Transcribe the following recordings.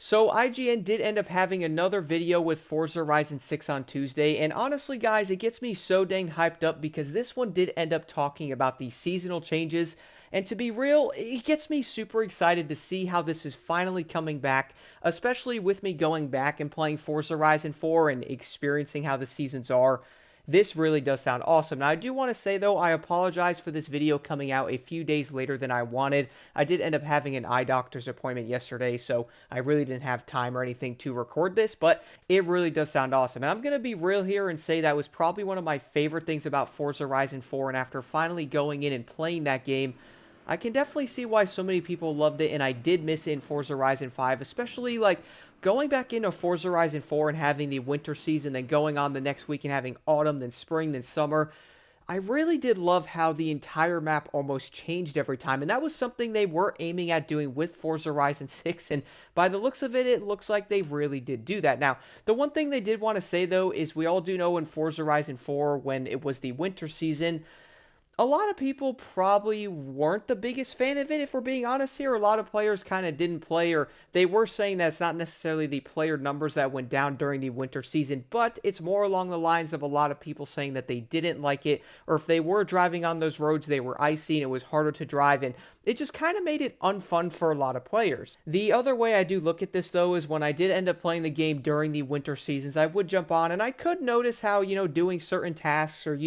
So IGN did end up having another video with Forza Horizon 6 on Tuesday, and honestly guys, it gets me so dang hyped up because this one did end up talking about the seasonal changes, and to be real, it gets me super excited to see how this is finally coming back, especially with me going back and playing Forza Horizon 4 and experiencing how the seasons are. This really does sound awesome. Now, I do want to say, though, I apologize for this video coming out a few days later than I wanted. I did end up having an eye doctor's appointment yesterday, so I really didn't have time or anything to record this, but it really does sound awesome. And I'm going to be real here and say that was probably one of my favorite things about Forza Horizon 4, and after finally going in and playing that game, I can definitely see why so many people loved it, and I did miss it in Forza Horizon 5, especially like going back into Forza Horizon 4 and having the winter season, then going on the next week and having autumn, then spring, then summer. I really did love how the entire map almost changed every time, and that was something they were aiming at doing with Forza Horizon 6, and by the looks of it, it looks like they really did do that. Now, the one thing they did want to say, though, is we all do know in Forza Horizon 4, when it was the winter season, a lot of people probably weren't the biggest fan of it, if we're being honest here. A lot of players kind of didn't play, or they were saying that it's not necessarily the player numbers that went down during the winter season, but it's more along the lines of a lot of people saying that they didn't like it, or if they were driving on those roads, they were icy and it was harder to drive, and it just kind of made it unfun for a lot of players. The other way I do look at this, though, is when I did end up playing the game during the winter seasons, I would jump on and I could notice how, doing certain tasks or,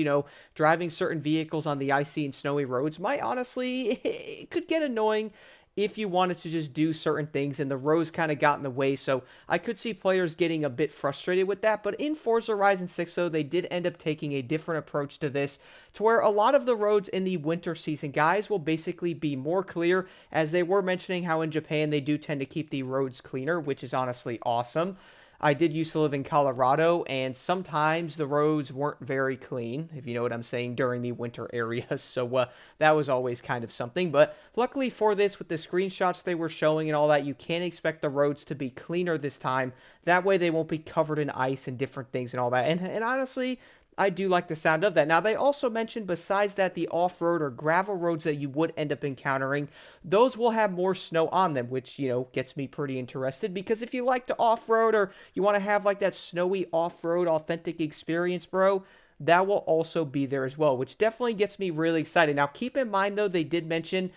driving certain vehicles on the icy and snowy roads might honestly, it could get annoying if you wanted to just do certain things and the roads kind of got in the way. So I could see players getting a bit frustrated with that. But in Forza Horizon 6, though, they did end up taking a different approach to this, to where a lot of the roads in the winter season, guys, will basically be more clear, as they were mentioning how in Japan they do tend to keep the roads cleaner, which is honestly awesome. I did used to live in Colorado, and sometimes the roads weren't very clean, if you know what I'm saying, during the winter areas. So that was always kind of something. But luckily for this, with the screenshots they were showing and all that, you can expect the roads to be cleaner this time. That way they won't be covered in ice and different things and all that. And honestly, I do like the sound of that. Now, they also mentioned, besides that, the off-road or gravel roads that you would end up encountering, those will have more snow on them, which, gets me pretty interested, because if you like to off-road or you want to have like that snowy off-road authentic experience, bro, that will also be there as well, which definitely gets me really excited. Now, keep in mind, though, they did mention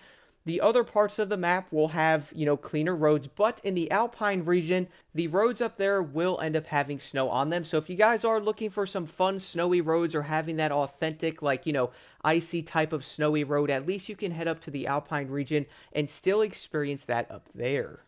the other parts of the map will have, cleaner roads, but in the Alpine region, the roads up there will end up having snow on them. So if you guys are looking for some fun snowy roads or having that authentic, like, icy type of snowy road, at least you can head up to the Alpine region and still experience that up there.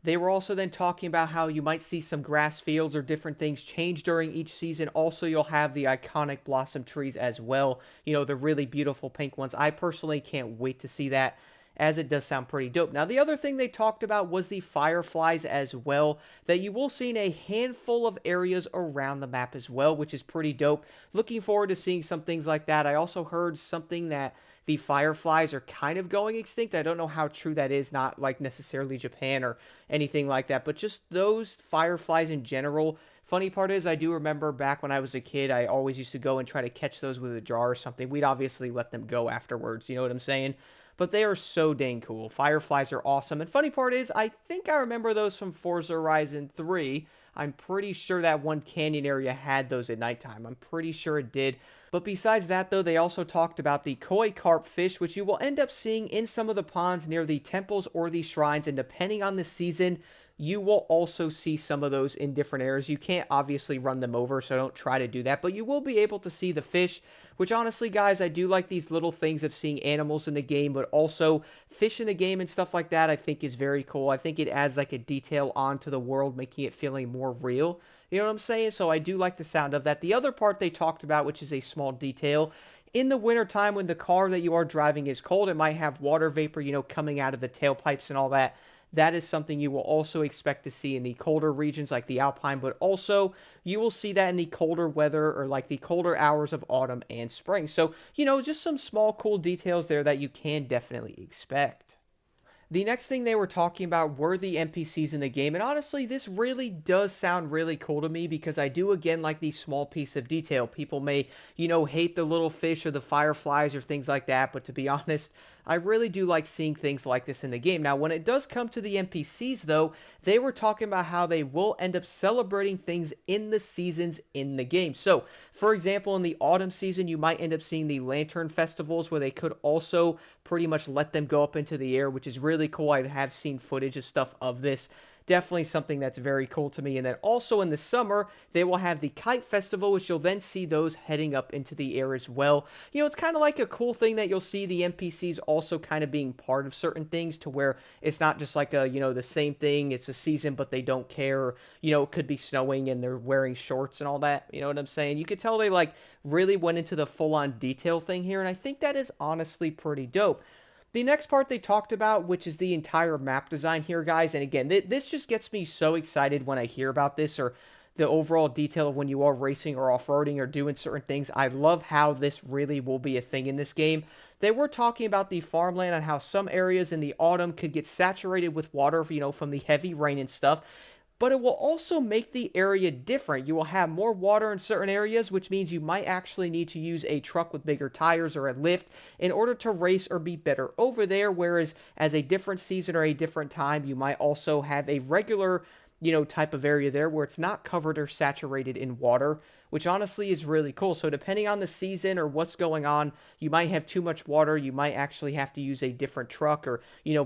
They were also then talking about how you might see some grass fields or different things change during each season. Also, you'll have the iconic blossom trees as well. The really beautiful pink ones. I personally can't wait to see that, as it does sound pretty dope. Now, the other thing they talked about was the fireflies as well, that you will see in a handful of areas around the map as well, which is pretty dope. Looking forward to seeing some things like that. I also heard something that the fireflies are kind of going extinct. I don't know how true that is, not like necessarily Japan or anything like that, but just those fireflies in general. Funny part is, I do remember back when I was a kid, I always used to go and try to catch those with a jar or something. We'd obviously let them go afterwards, you know what I'm saying? But they are so dang cool. Fireflies are awesome. And funny part is, I think I remember those from Forza Horizon 3. I'm pretty sure that one canyon area had those at nighttime. I'm pretty sure it did. But besides that, though, they also talked about the koi carp fish, which you will end up seeing in some of the ponds near the temples or the shrines. And depending on the season, you will also see some of those in different areas. You can't obviously run them over, so don't try to do that. But you will be able to see the fish, which honestly, guys, I do like these little things of seeing animals in the game, but also fish in the game and stuff like that, I think is very cool. I think it adds like a detail onto the world, making it feeling more real. You know what I'm saying? So I do like the sound of that. The other part they talked about, which is a small detail, in the wintertime when the car that you are driving is cold, it might have water vapor, coming out of the tailpipes and all that. That is something you will also expect to see in the colder regions like the Alpine, but also you will see that in the colder weather or like the colder hours of autumn and spring. So, just some small cool details there that you can definitely expect. The next thing they were talking about were the NPCs in the game, and honestly, this really does sound really cool to me because I do again like these small piece of detail. People may, hate the little fish or the fireflies or things like that, but to be honest, I really do like seeing things like this in the game. Now, when it does come to the NPCs, though, they were talking about how they will end up celebrating things in the seasons in the game. So, for example, in the autumn season, you might end up seeing the lantern festivals where they could also pretty much let them go up into the air, which is really cool. I have seen footage of stuff of this. Definitely something that's very cool to me. And then also in the summer, they will have the kite festival, which you'll then see those heading up into the air as well. You know, it's kind of like a cool thing that you'll see the NPCs also kind of being part of certain things, to where it's not just like the same thing. It's a season, but they don't care. Or, it could be snowing and they're wearing shorts and all that. You know what I'm saying? You could tell they like really went into the full-on detail thing here. And I think that is honestly pretty dope. The next part they talked about, which is the entire map design here, guys. And again, this just gets me so excited when I hear about this, or the overall detail of when you are racing or off-roading or doing certain things. I love how this really will be a thing in this game. They were talking about the farmland and how some areas in the autumn could get saturated with water, from the heavy rain and stuff, but it will also make the area different. You will have more water in certain areas, which means you might actually need to use a truck with bigger tires or a lift in order to race or be better over there. Whereas as a different season or a different time, you might also have a regular, type of area there where it's not covered or saturated in water, which honestly is really cool. So depending on the season or what's going on, you might have too much water. You might actually have to use a different truck, or,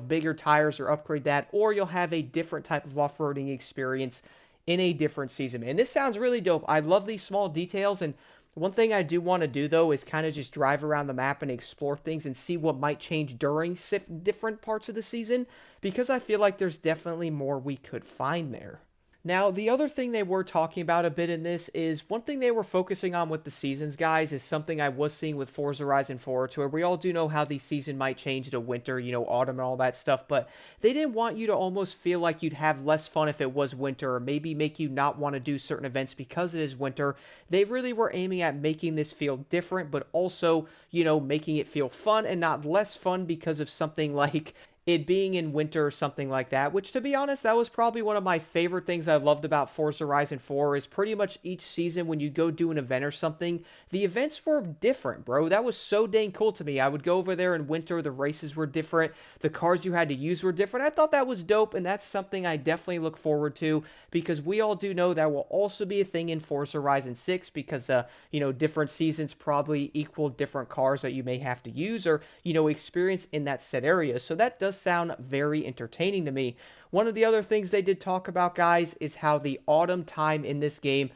bigger tires, or upgrade that, or you'll have a different type of off-roading experience in a different season, man. This sounds really dope. I love these small details. And one thing I do want to do, though, is kind of just drive around the map and explore things and see what might change during different parts of the season, because I feel like there's definitely more we could find there. Now, the other thing they were talking about a bit in this is one thing they were focusing on with the seasons, guys, is something I was seeing with Forza Horizon 4, to where we all do know how the season might change to winter, autumn and all that stuff, but they didn't want you to almost feel like you'd have less fun if it was winter, or maybe make you not want to do certain events because it is winter. They really were aiming at making this feel different, but also, making it feel fun and not less fun because of something like it being in winter or something like that, which, to be honest, that was probably one of my favorite things I loved about Forza Horizon 4, is pretty much each season when you go do an event or something, the events were different, bro. That was so dang cool to me. I would go over there in winter, the races were different, the cars you had to use were different. I thought that was dope, and that's something I definitely look forward to, because we all do know that will also be a thing in Forza Horizon 6, because, different seasons probably equal different cars that you may have to use, or, experience in that set area. So that does sound very entertaining to me. One of the other things they did talk about, guys, is how the autumn time in this game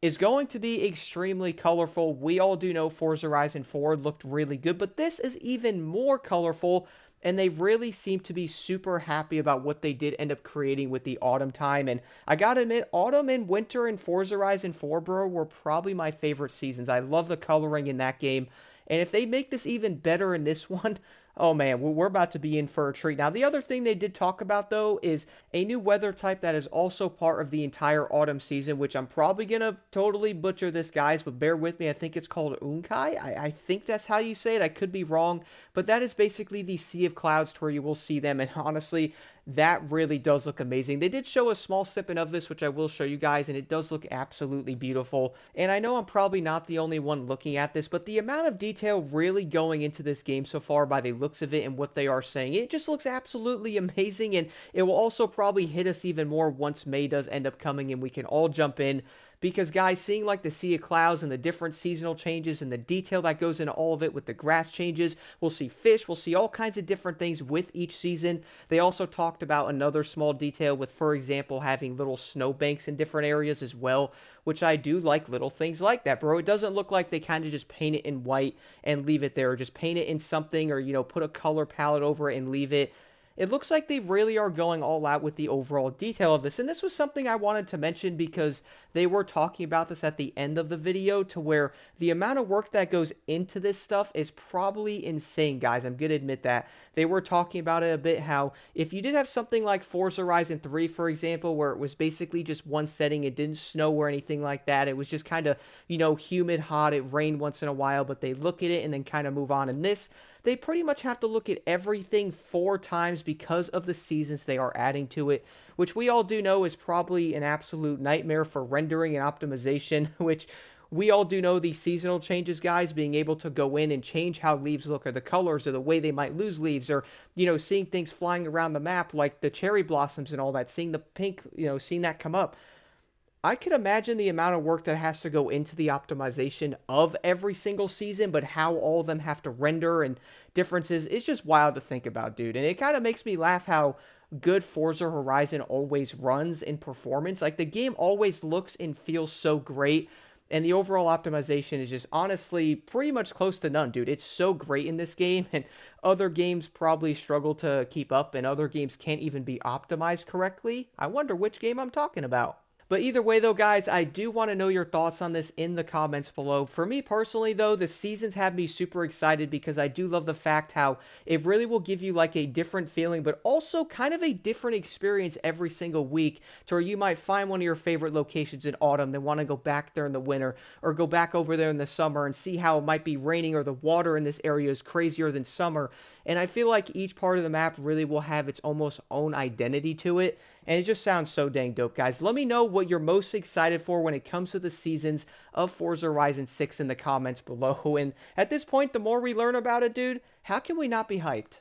is going to be extremely colorful. We all do know Forza Horizon 4 looked really good, but this is even more colorful, and they really seem to be super happy about what they did end up creating with the autumn time. And I gotta admit, autumn and winter in Forza Horizon 4, bro, were probably my favorite seasons. I love the coloring in that game. And if they make this even better in this one, oh man, we're about to be in for a treat. Now, the other thing they did talk about, though, is a new weather type that is also part of the entire autumn season, which I'm probably going to totally butcher this, guys, but bear with me. I think it's called Unkai. I think that's how you say it. I could be wrong, but that is basically the sea of clouds to where you will see them. And honestly, that really does look amazing. They did show a small snippet of this, which I will show you guys, and it does look absolutely beautiful. And I know I'm probably not the only one looking at this, but the amount of detail really going into this game so far by the looks of it and what they are saying, it just looks absolutely amazing. And it will also probably hit us even more once May does end up coming and we can all jump in. Because, guys, seeing like the sea of clouds and the different seasonal changes and the detail that goes into all of it with the grass changes, we'll see fish, we'll see all kinds of different things with each season. They also talked about another small detail with, for example, having little snowbanks in different areas as well, which I do like little things like that, bro. It doesn't look like they kind of just paint it in white and leave it there, or just paint it in something, or, put a color palette over it and leave it. It looks like they really are going all out with the overall detail of this. And this was something I wanted to mention because they were talking about this at the end of the video, to where the amount of work that goes into this stuff is probably insane, guys. I'm going to admit that. They were talking about it a bit, how if you did have something like Forza Horizon 3, for example, where it was basically just one setting, it didn't snow or anything like that. It was just kind of, humid, hot. It rained once in a while, but they look at it and then kind of move on. In this, they pretty much have to look at everything 4 times because of the seasons they are adding to it, which we all do know is probably an absolute nightmare for rendering and optimization, which we all do know these seasonal changes, guys, being able to go in and change how leaves look, or the colors, or the way they might lose leaves, or, seeing things flying around the map like the cherry blossoms and all that, seeing the pink, seeing that come up. I could imagine the amount of work that has to go into the optimization of every single season, but how all of them have to render and differences is just wild to think about, dude. And it kind of makes me laugh how good Forza Horizon always runs in performance. Like the game always looks and feels so great. And the overall optimization is just honestly pretty much close to none, dude. It's so great in this game, and other games probably struggle to keep up, and other games can't even be optimized correctly. I wonder which game I'm talking about. But either way, though, guys, I do want to know your thoughts on this in the comments below. For me personally, though, the seasons have me super excited because I do love the fact how it really will give you like a different feeling, but also kind of a different experience every single week, to where you might find one of your favorite locations in autumn, then want to go back there in the winter, or go back over there in the summer and see how it might be raining, or the water in this area is crazier than summer. And I feel like each part of the map really will have its almost own identity to it. And it just sounds so dang dope, guys. Let me know what you're most excited for when it comes to the seasons of Forza Horizon 6 in the comments below. And at this point, the more we learn about it, dude, how can we not be hyped?